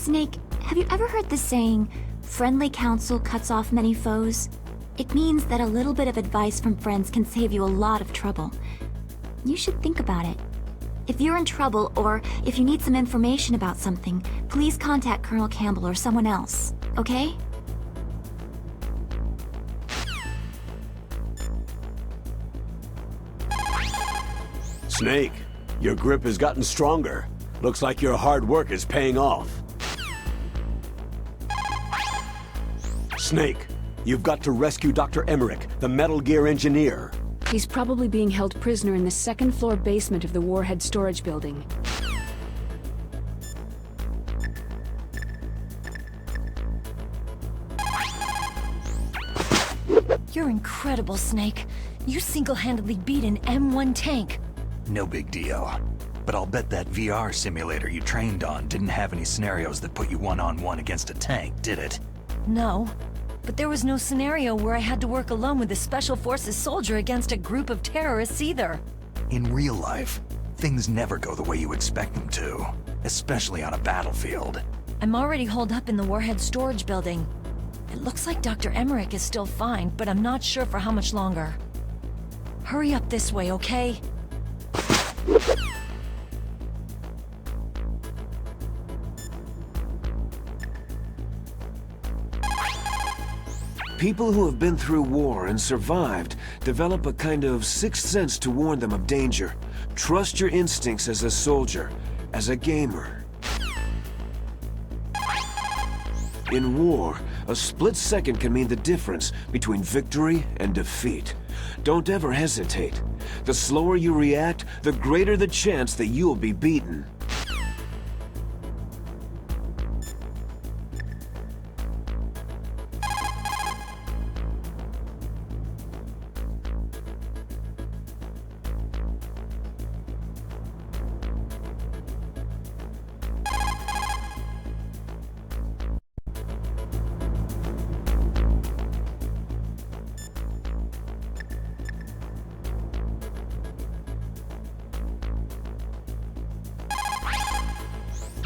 Snake, have you ever heard the saying, friendly counsel cuts off many foes? It means that a little bit of advice from friends can save you a lot of trouble. You should think about it. If you're in trouble, or if you need some information about something, please contact Colonel Campbell or someone else, okay? Snake, your grip has gotten stronger. Looks like your hard work is paying off. Snake, you've got to rescue Dr. Emmerich, the Metal Gear engineer. He's probably being held prisoner in the second-floor basement of the Warhead storage building. You're incredible, Snake. You single-handedly beat an M1 tank. No big deal. But I'll bet that VR simulator you trained on didn't have any scenarios that put you one-on-one against a tank, did it? No. But there was no scenario where I had to work alone with a Special Forces soldier against a group of terrorists either. In real life, things never go the way you expect them to. Especially on a battlefield. I'm already holed up in the Warhead storage building. It looks like Dr. Emmerich is still fine, but I'm not sure for how much longer. Hurry up this way, okay? People who have been through war and survived develop a kind of sixth sense to warn them of danger. Trust your instincts as a soldier, as a gamer. In war, a split second can mean the difference between victory and defeat. Don't ever hesitate. The slower you react, the greater the chance that you'll be beaten.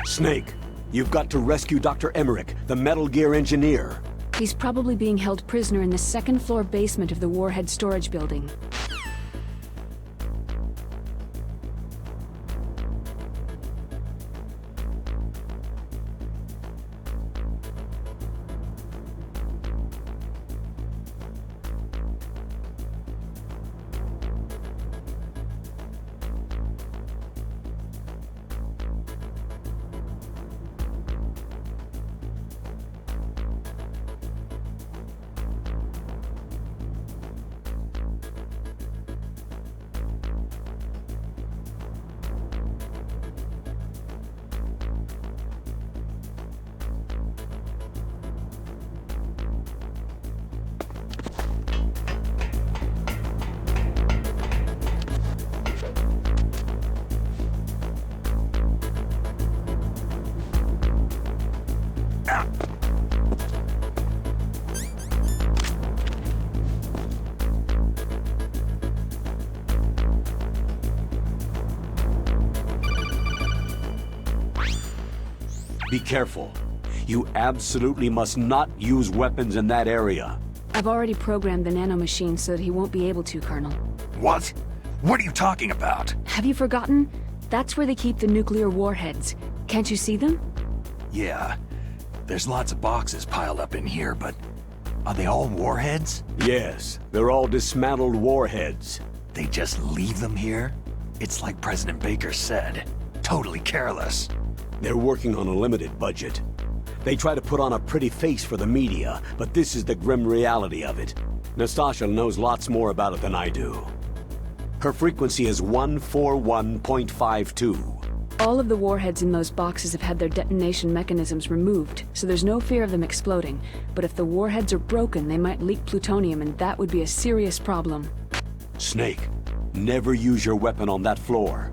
Snake, you've got to rescue Dr. Emmerich, the Metal Gear engineer. He's probably being held prisoner in the second-floor basement of the Warhead storage building. Be careful. You absolutely must not use weapons in that area. I've already programmed the nanomachine so that he won't be able to, Colonel. What? What are you talking about? Have you forgotten? That's where they keep the nuclear warheads. Can't you see them? Yeah. There's lots of boxes piled up in here, but are they all warheads? Yes, they're all dismantled warheads. They just leave them here? It's like President Baker said. Totally careless. They're working on a limited budget. They try to put on a pretty face for the media, but this is the grim reality of it. Nastasha knows lots more about it than I do. Her frequency is 141.52. All of the warheads in those boxes have had their detonation mechanisms removed, so there's no fear of them exploding. But if the warheads are broken, they might leak plutonium, and that would be a serious problem. Snake, never use your weapon on that floor.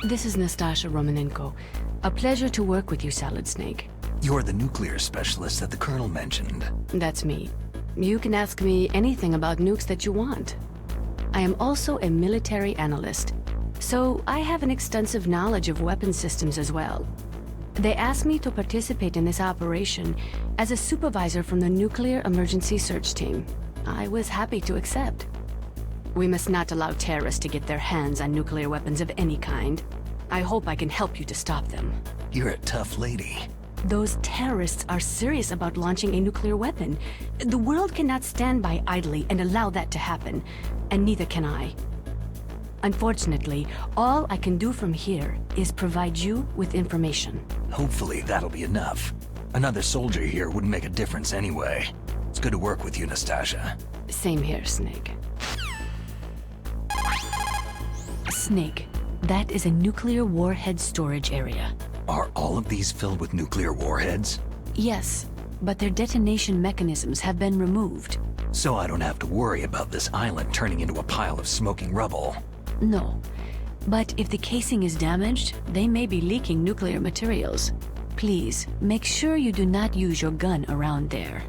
This is Nastasha Romanenko. A pleasure to work with you, Salad Snake. You're the nuclear specialist that the Colonel mentioned. That's me. You can ask me anything about nukes that you want. I am also a military analyst, so I have an extensive knowledge of weapon systems as well. They asked me to participate in this operation as a supervisor from the Nuclear Emergency Search Team. I was happy to accept. We must not allow terrorists to get their hands on nuclear weapons of any kind. I hope I can help you to stop them. You're a tough lady. Those terrorists are serious about launching a nuclear weapon. The world cannot stand by idly and allow that to happen, and neither can I. Unfortunately, all I can do from here is provide you with information. Hopefully that'll be enough. Another soldier here wouldn't make a difference anyway. It's good to work with you, Nastasha. Same here, Snake. Snake, that is a nuclear warhead storage area. Are all of these filled with nuclear warheads? Yes, but their detonation mechanisms have been removed. So I don't have to worry about this island turning into a pile of smoking rubble. No, but if the casing is damaged, they may be leaking nuclear materials. Please, make sure you do not use your gun around there.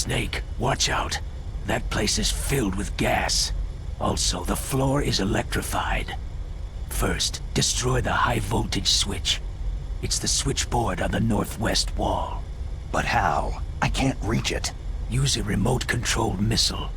Snake, watch out. That place is filled with gas. Also, the floor is electrified. First, destroy the high-voltage switch. It's the switchboard on the northwest wall. But how? I can't reach it. Use a remote-controlled missile.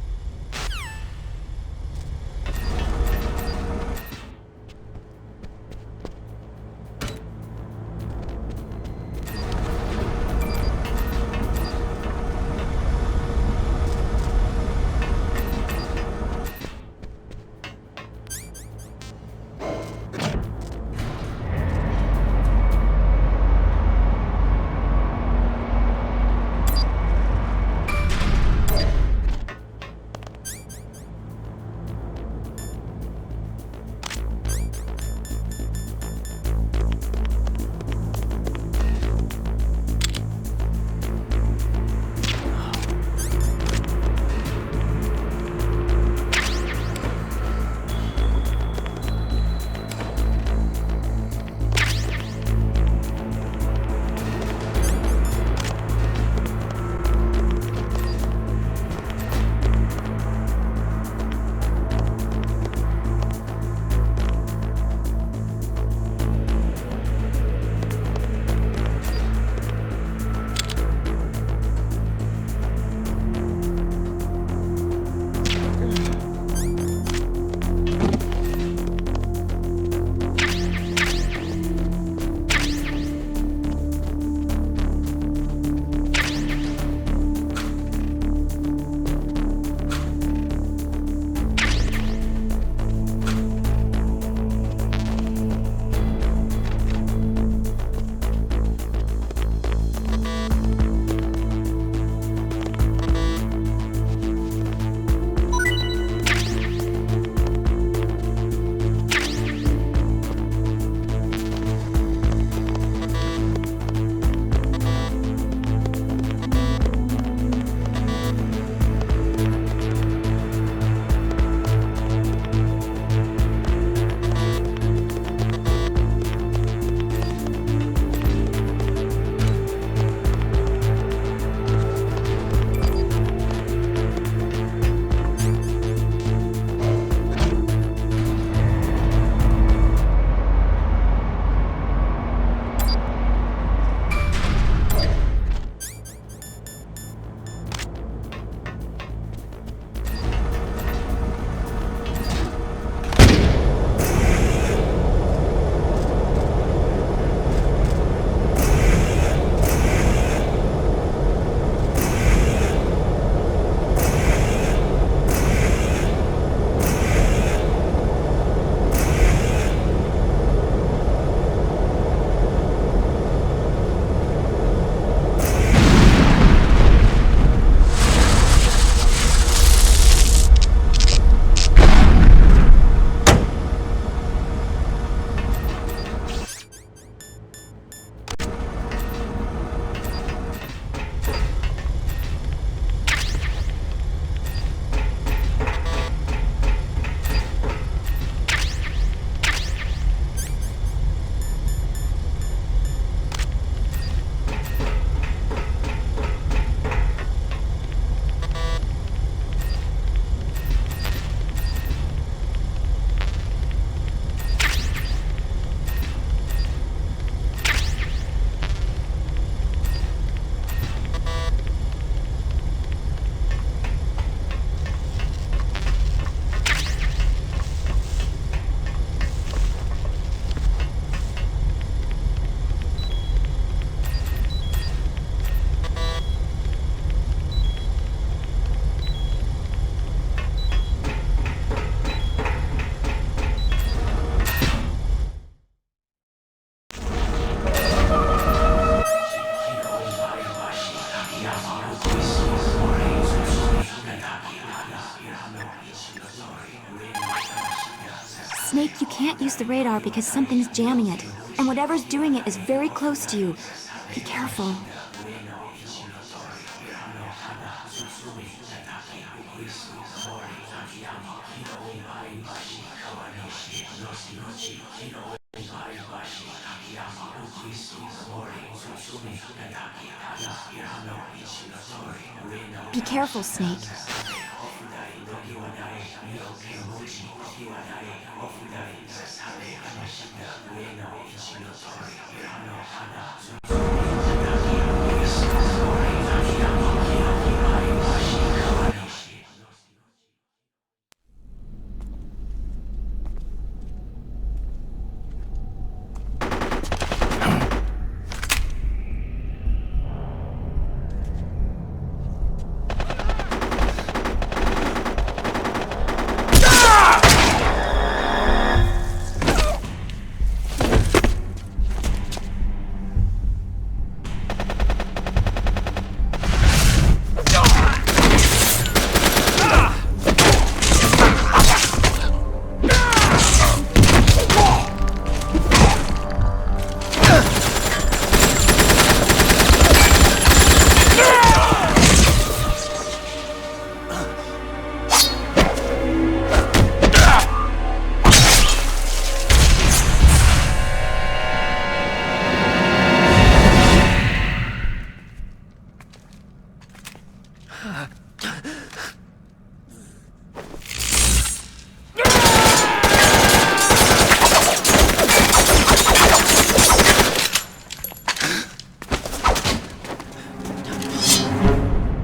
Snake, you can't use the radar because something's jamming it. And whatever's doing it is very close to you. Be careful. Be careful, Snake.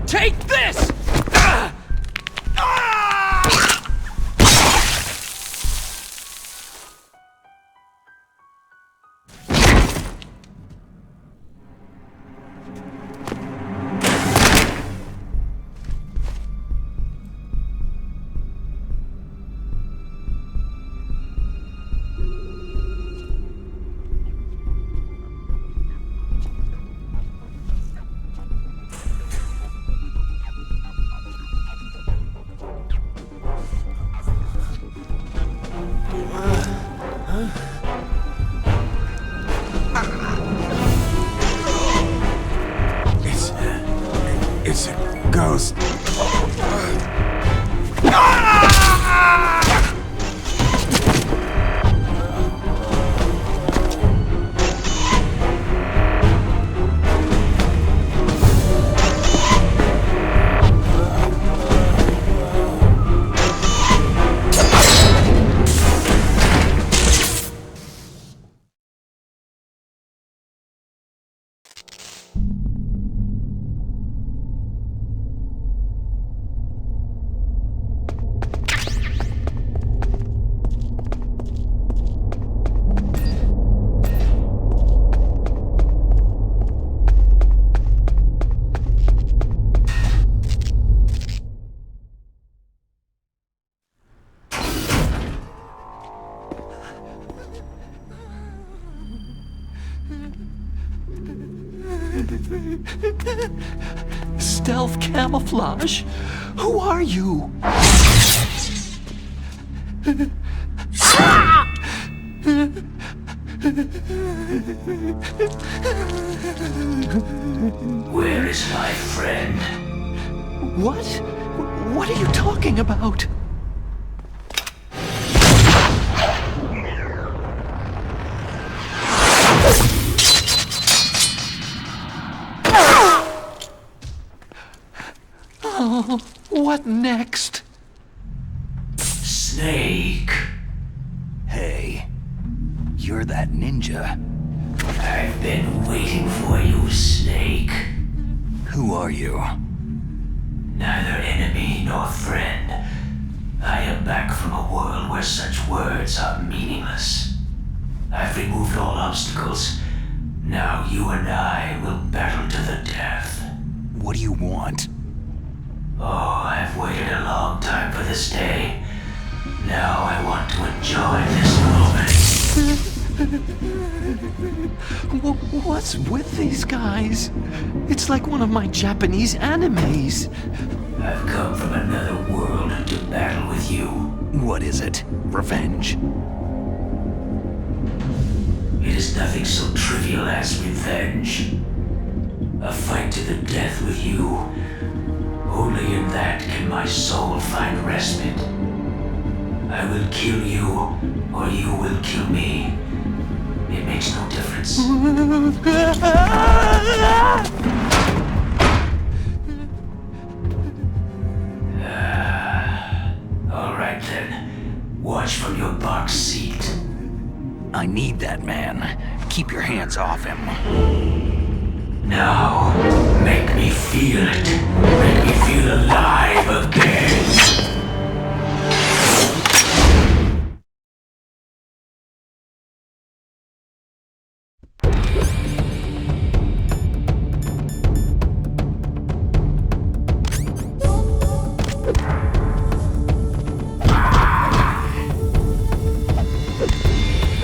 Take this! It's a ghost. Stealth camouflage? Who are you? Where is my friend? What? What are you talking about? Oh, what next? Snake. Hey, you're that ninja. I've been waiting for you, Snake. Who are you? Neither enemy nor friend. I am back from a world where such words are meaningless. I've removed all obstacles. Now you and I will battle to the death. What do you want? Oh, I've waited a long time for this day. Now I want to enjoy this moment. What's with these guys? It's like one of my Japanese animes. I've come from another world to battle with you. What is it? Revenge? It is nothing so trivial as revenge. A fight to the death with you. Only in that can my soul find respite. I will kill you, or you will kill me. It makes no difference. All right then. Watch from your box seat. I need that man. Keep your hands off him. Now, make me feel it. Make me feel alive again.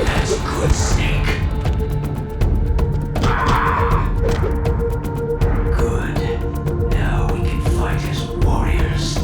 That's good, Snake. Good. Now we can fight as warriors.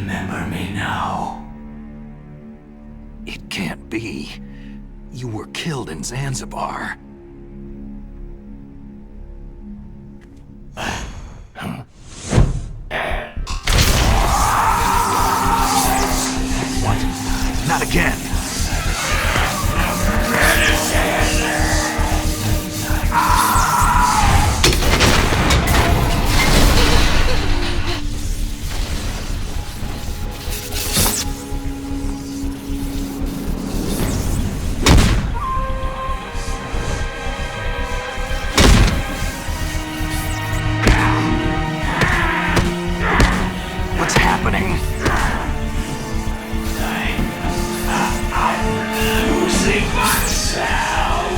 remember me now? It can't be. You were killed in Zanzibar. What? Not again! What's happening? I'm losing myself.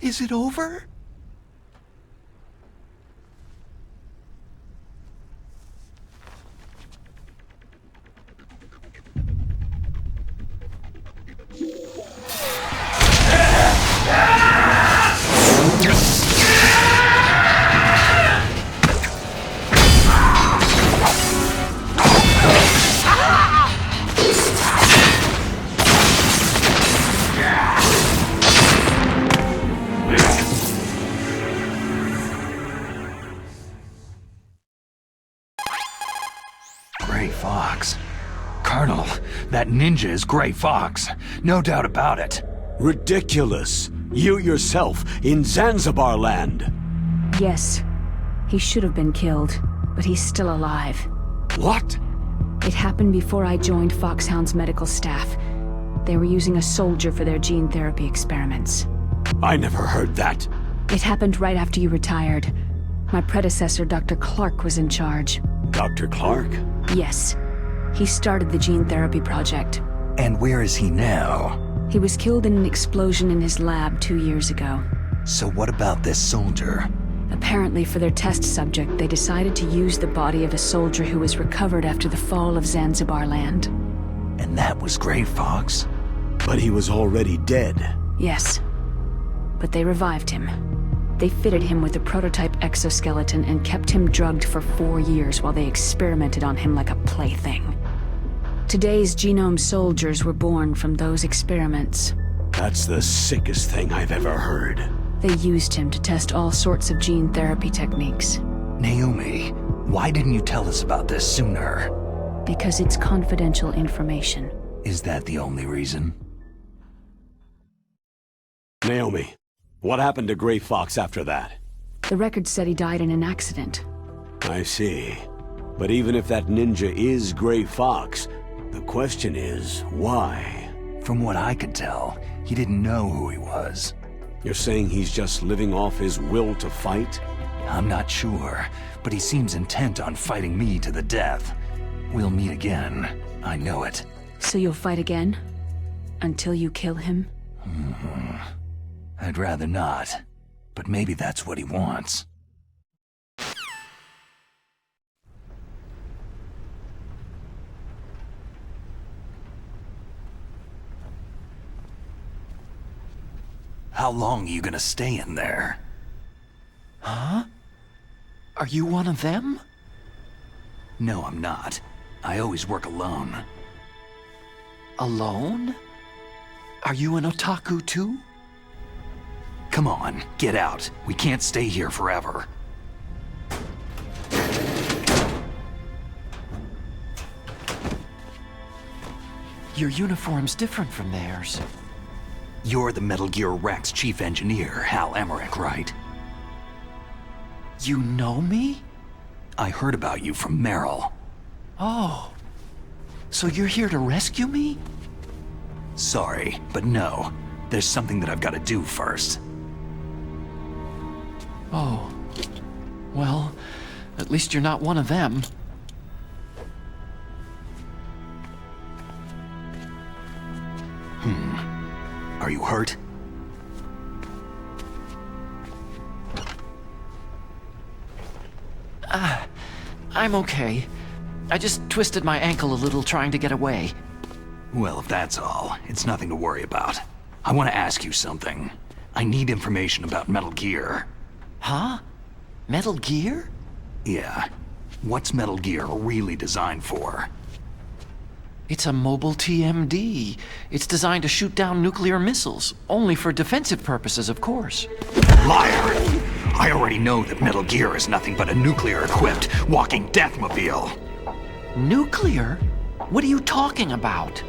Is it over? Gray Fox. Colonel, that ninja is Gray Fox. No doubt about it. Ridiculous. You yourself, in Zanzibar land. Yes. He should have been killed, but he's still alive. What? It happened before I joined Foxhound's medical staff. They were using a soldier for their gene therapy experiments. I never heard that. It happened right after you retired. My predecessor, Dr. Clark, was in charge. Dr. Clark? Yes. He started the gene therapy project. And where is he now? He was killed in an explosion in his lab 2 years ago. So what about this soldier? Apparently, for their test subject, they decided to use the body of a soldier who was recovered after the fall of Zanzibar land. And that was Gray Fox? But he was already dead. Yes. But they revived him. They fitted him with a prototype exoskeleton and kept him drugged for 4 years while they experimented on him like a plaything. Today's genome soldiers were born from those experiments. That's the sickest thing I've ever heard. They used him to test all sorts of gene therapy techniques. Naomi, why didn't you tell us about this sooner? Because it's confidential information. Is that the only reason? Naomi, what happened to Gray Fox after that? The record said he died in an accident. I see. But even if that ninja is Gray Fox, the question is, why? From what I could tell, he didn't know who he was. You're saying he's just living off his will to fight? I'm not sure, but he seems intent on fighting me to the death. We'll meet again. I know it. So you'll fight again? Until you kill him? I'd rather not, but maybe that's what he wants. How long are you gonna stay in there? Huh? Are you one of them? No, I'm not. I always work alone. Alone? Are you an otaku too? Come on, get out. We can't stay here forever. Your uniform's different from theirs. You're the Metal Gear Rex chief engineer, Hal Emmerich, right? You know me? I heard about you from Meryl. Oh. So you're here to rescue me? Sorry, but no. There's something that I've got to do first. Oh. Well, at least you're not one of them. Are you hurt? I'm okay. I just twisted my ankle a little trying to get away. Well, if that's all, it's nothing to worry about. I want to ask you something. I need information about Metal Gear. Huh? Metal Gear? Yeah. What's Metal Gear really designed for? It's a mobile TMD. It's designed to shoot down nuclear missiles, only for defensive purposes, of course. Liar! I already know that Metal Gear is nothing but a nuclear-equipped walking deathmobile. Nuclear? What are you talking about?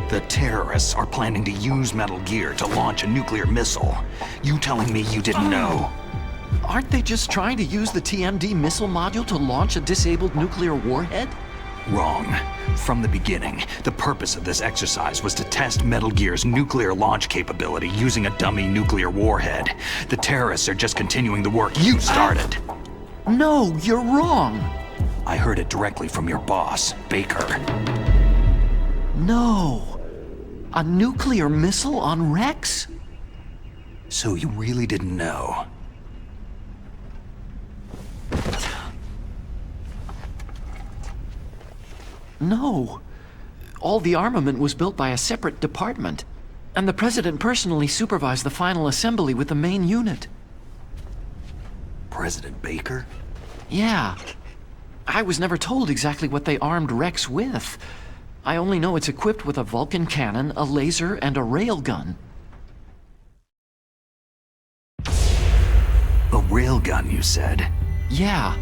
The terrorists are planning to use Metal Gear to launch a nuclear missile. You telling me you didn't know? Aren't they just trying to use the TMD missile module to launch a disabled nuclear warhead? Wrong. From the beginning, the purpose of this exercise was to test Metal Gear's nuclear launch capability using a dummy nuclear warhead. The terrorists are just continuing the work you started. No, you're wrong. I heard it directly from your boss, Baker. No. A nuclear missile on Rex? So you really didn't know? No. All the armament was built by a separate department, and the President personally supervised the final assembly with the main unit. President Baker? Yeah. I was never told exactly what they armed Rex with. I only know it's equipped with a Vulcan cannon, a laser, and a railgun. A railgun, you said? Yeah.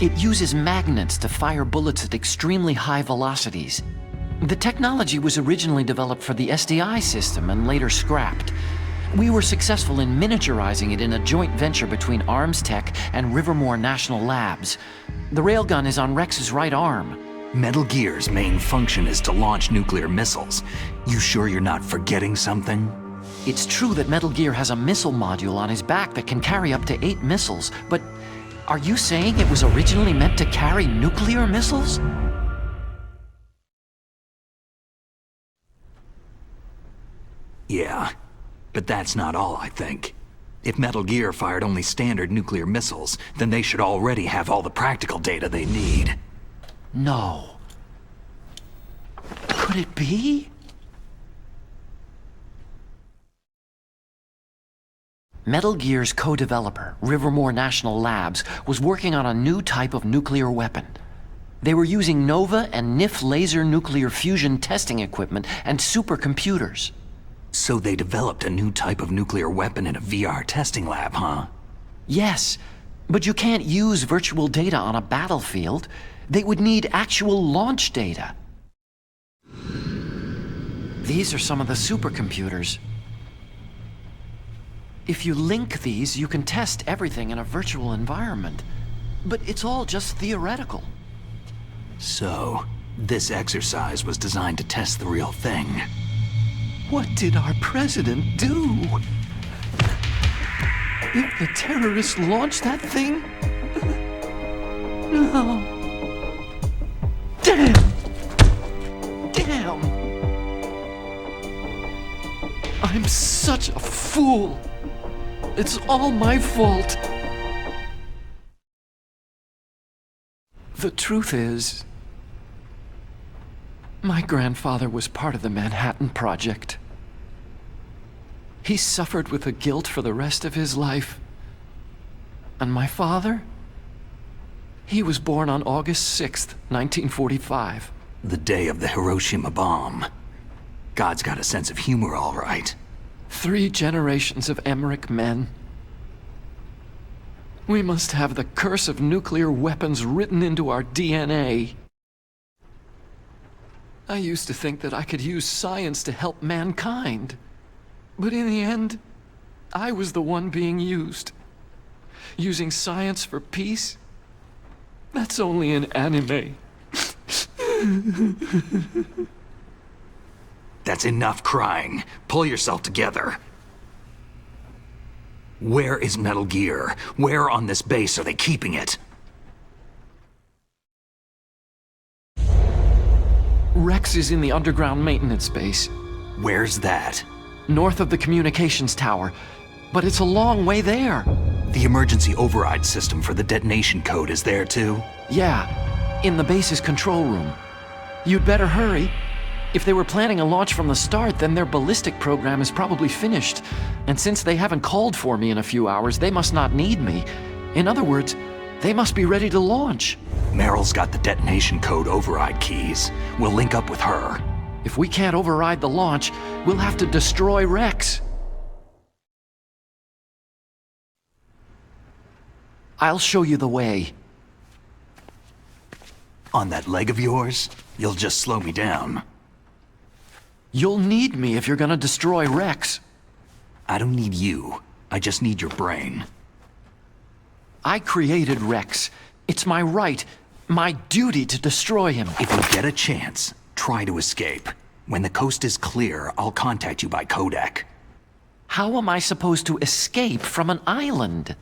It uses magnets to fire bullets at extremely high velocities. The technology was originally developed for the SDI system and later scrapped. We were successful in miniaturizing it in a joint venture between Arms Tech and Rivermore National Labs. The railgun is on Rex's right arm. Metal Gear's main function is to launch nuclear missiles. You sure you're not forgetting something? It's true that Metal Gear has a missile module on his back that can carry up to 8 missiles, but are you saying it was originally meant to carry nuclear missiles? Yeah, but that's not all, I think. If Metal Gear fired only standard nuclear missiles, then they should already have all the practical data they need. No. Could it be? Metal Gear's co-developer, Rivermore National Labs, was working on a new type of nuclear weapon. They were using NOVA and NIF laser nuclear fusion testing equipment and supercomputers. So they developed a new type of nuclear weapon in a VR testing lab, huh? Yes, but you can't use virtual data on a battlefield. They would need actual launch data. These are some of the supercomputers. If you link these, you can test everything in a virtual environment. But it's all just theoretical. So, this exercise was designed to test the real thing. What did our president do? If the terrorists launched that thing? No. Damn! Damn! I'm such a fool. It's all my fault. The truth is, my grandfather was part of the Manhattan Project. He suffered with the guilt for the rest of his life. And my father? He was born on August 6th, 1945. The day of the Hiroshima bomb. God's got a sense of humor, all right. 3 generations of Emmerich men. We must have the curse of nuclear weapons written into our DNA. I used to think that I could use science to help mankind. But in the end, I was the one being used. Using science for peace? That's only in anime. That's enough crying. Pull yourself together. Where is Metal Gear? Where on this base are they keeping it? Rex is in the underground maintenance base. Where's that? North of the communications tower. But it's a long way there. The emergency override system for the detonation code is there too? Yeah, in the base's control room. You'd better hurry. If they were planning a launch from the start, then their ballistic program is probably finished. And since they haven't called for me in a few hours, they must not need me. In other words, they must be ready to launch. Meryl's got the detonation code override keys. We'll link up with her. If we can't override the launch, we'll have to destroy Rex. I'll show you the way. On that leg of yours, you'll just slow me down. You'll need me if you're gonna destroy Rex. I don't need you. I just need your brain. I created Rex. It's my right, my duty to destroy him. If you get a chance, try to escape. When the coast is clear, I'll contact you by codec. How am I supposed to escape from an island?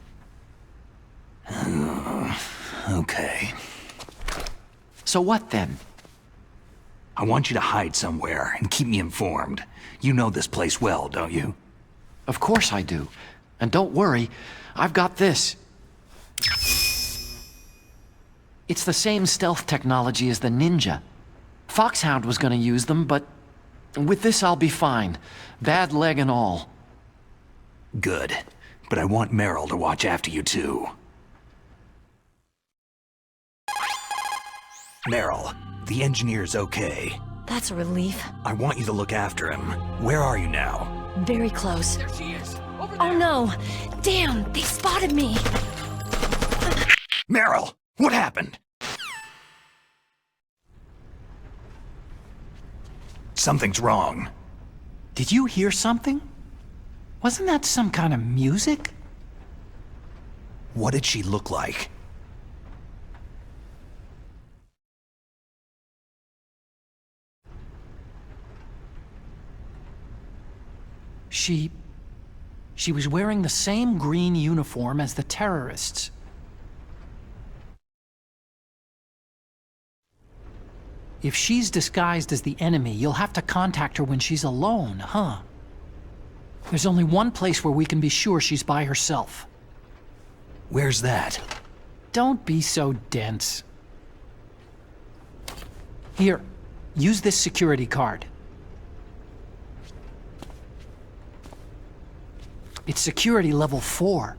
Okay. So what then? I want you to hide somewhere and keep me informed. You know this place well, don't you? Of course I do. And don't worry, I've got this. It's the same stealth technology as the Ninja. Foxhound was gonna use them, but with this I'll be fine. Bad leg and all. Good. But I want Meryl to watch after you too. Meryl, the engineer's okay. That's a relief. I want you to look after him. Where are you now? Very close. There she is. Oh no! Damn, they spotted me! Meryl, what happened? Something's wrong. Did you hear something? Wasn't that some kind of music? What did she look like? She was wearing the same green uniform as the terrorists. If she's disguised as the enemy, you'll have to contact her when she's alone, huh? There's only one place where we can be sure she's by herself. Where's that? Don't be so dense. Here, use this security card. It's security level 4.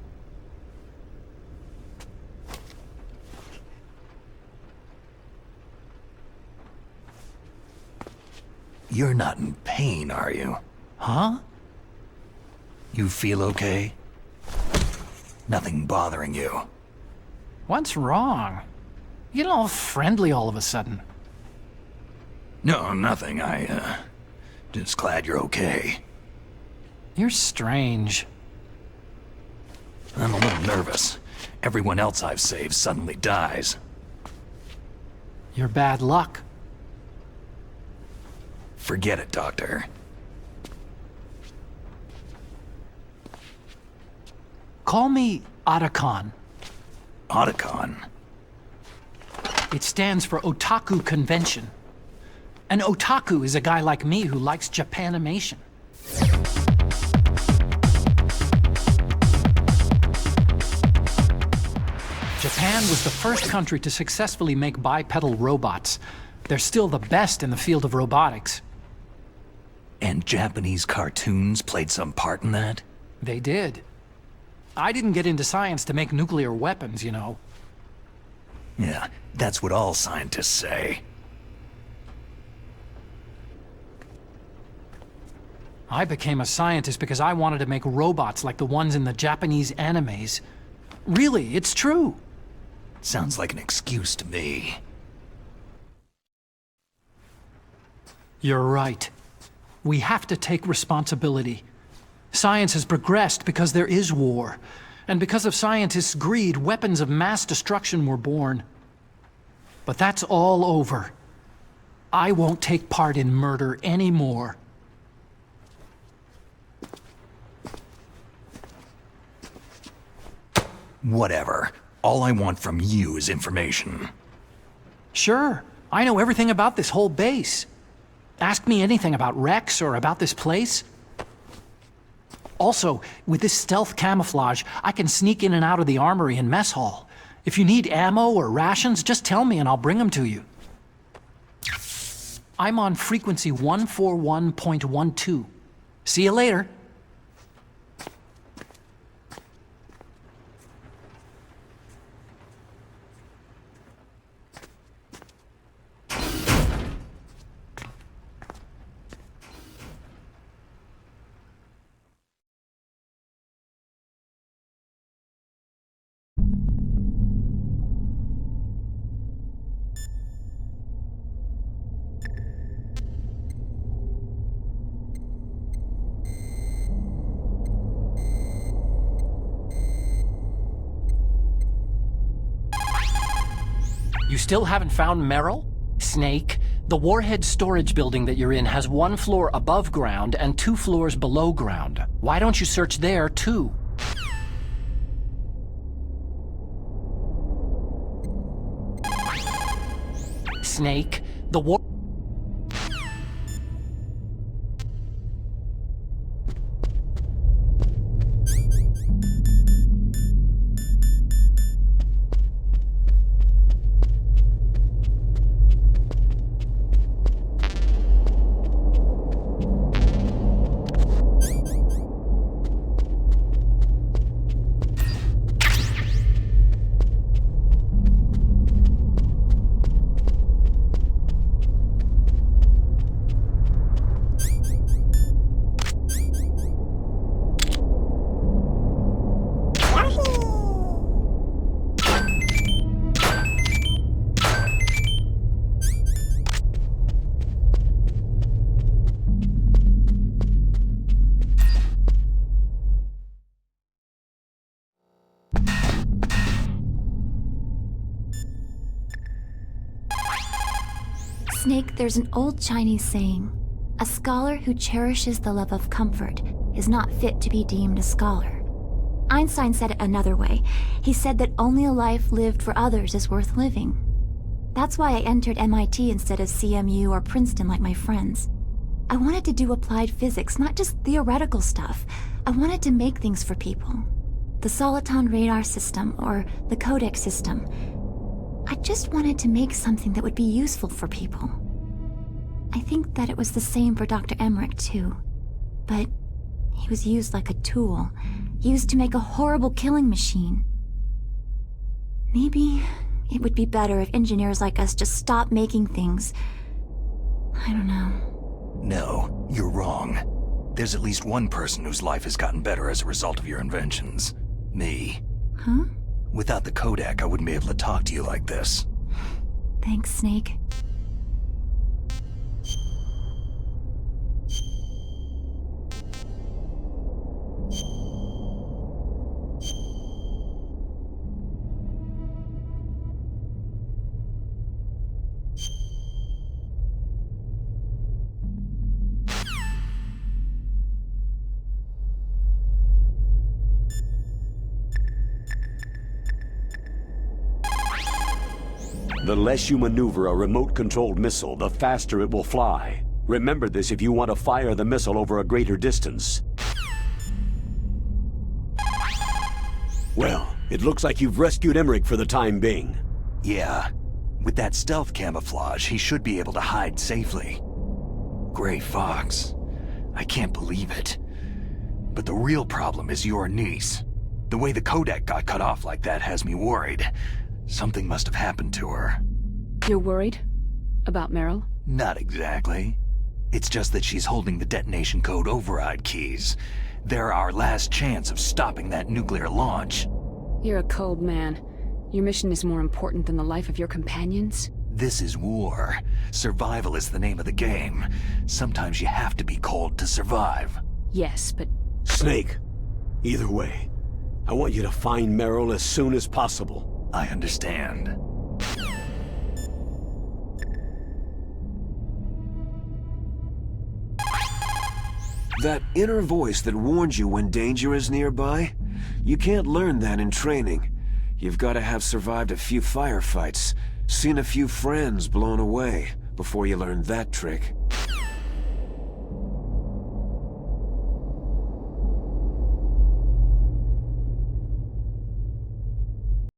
You're not in pain, are you? Huh? You feel okay? Nothing bothering you? What's wrong? You get all friendly all of a sudden. No, nothing. Just glad you're okay. You're strange. I'm a little nervous. Everyone else I've saved suddenly dies. You're bad luck. Forget it, Doctor. Call me Otacon. Otacon? It stands for Otaku Convention. An otaku is a guy like me who likes Japanimation. Japan was the first country to successfully make bipedal robots. They're still the best in the field of robotics. And Japanese cartoons played some part in that? They did. I didn't get into science to make nuclear weapons, you know. Yeah, that's what all scientists say. I became a scientist because I wanted to make robots like the ones in the Japanese animes. Really, it's true. Sounds like an excuse to me. You're right. We have to take responsibility. Science has progressed because there is war. And because of scientists' greed, weapons of mass destruction were born. But that's all over. I won't take part in murder anymore. Whatever. All I want from you is information. Sure, I know everything about this whole base. Ask me anything about Rex or about this place. Also, with this stealth camouflage, I can sneak in and out of the armory and mess hall. If you need ammo or rations, just tell me and I'll bring them to you. I'm on frequency 141.12. See you later. You still haven't found Merrill? Snake, the warhead storage building that you're in has 1 floor above ground and 2 floors below ground. Why don't you search there, too? Snake, the war... Snake, there's an old Chinese saying, a scholar who cherishes the love of comfort is not fit to be deemed a scholar. Einstein said it another way. He said that only a life lived for others is worth living. That's why I entered MIT instead of CMU or Princeton like my friends. I wanted to do applied physics, not just theoretical stuff. I wanted to make things for people. The soliton radar system or the codec system. I just wanted to make something that would be useful for people. I think that it was the same for Dr. Emmerich too. But he was used like a tool, used to make a horrible killing machine. Maybe it would be better if engineers like us just stopped making things. I don't know. No, you're wrong. There's at least one person whose life has gotten better as a result of your inventions. Me. Huh? Without the codec, I wouldn't be able to talk to you like this. Thanks, Snake. The less you maneuver a remote-controlled missile, the faster it will fly. Remember this if you want to fire the missile over a greater distance. Well, it looks like you've rescued Emmerich for the time being. Yeah. With that stealth camouflage, he should be able to hide safely. Gray Fox. I can't believe it. But the real problem is your niece. The way the codec got cut off like that has me worried. Something must have happened to her. You're worried? About Meryl? Not exactly. It's just that she's holding the detonation code override keys. They're our last chance of stopping that nuclear launch. You're a cold man. Your mission is more important than the life of your companions? This is war. Survival is the name of the game. Sometimes you have to be cold to survive. Yes, but... Snake, either way, I want you to find Meryl as soon as possible. I understand. That inner voice that warns you when danger is nearby? You can't learn that in training. You've got to have survived a few firefights, seen a few friends blown away, before you learn that trick.